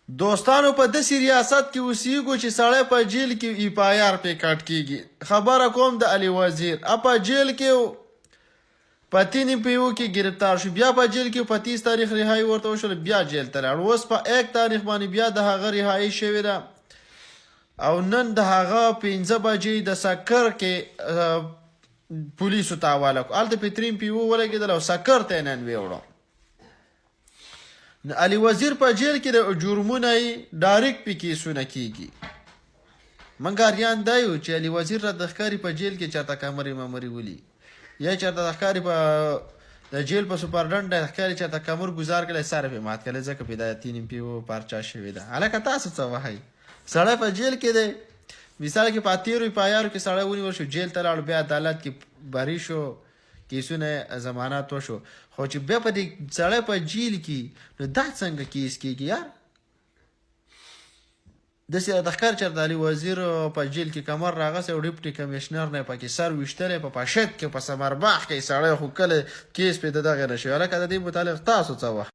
دوستانو په داسې ریاست کې اوسېږو چې سړی په جیل کې ایپایار پې کټ کېږي. خبره کوم د علي وزیر. په جیل کې په 3 پیو کې گرفتار شو، بیا په جیل کې په 30 تاریخ رهایی ورته وشول، بیا جیل ته لاړ. اوس په 1 تاریخ باندې بیا د هغه رهایی شوې ده او نن د هغه 5 بجې د سکر کې پولیسو ته حواله کړو. هلته په 3 پیو ولګېدل او سکر ته یې نن ویوړه. علي وزیر په جیل کې د جرمونه یې ډایرکټ پې کیسونه کېږي. موږ اریان دا یو چې علي وزیر را د ښکاري په جیل کې چېرته کمرې ممرې ولي یا چېرته د ښکاري په د جیل په سوپرډنټ د ښکاري چېرته کمر ګزار کړی سر پې مات کړی ځکه پې دا 3 پیو پارچا شوې ده. هلکه تاسو څه وایئ؟ سړی په جیل کې دی، مثال کې په 13 پایارو کې سړی ونیول شو، جیل ته لاړ، بیا عدالت کې بری شو، کیسونه ضمانت وشو، خو چې بیا په دې سړی په جیل کې نو دا څنګه کیس کېږي یار؟ داسې د ښکار چېرته علي وزیر په جیل کې کمر راغسی او ډیپټي کمیشنر نه یې پکې سر ویشتلی په پشت کې په سمرباح کې سړی خو کله کیس پې د دغې نه شوي. هلکه د دې متعلق تاسو څه وایئ؟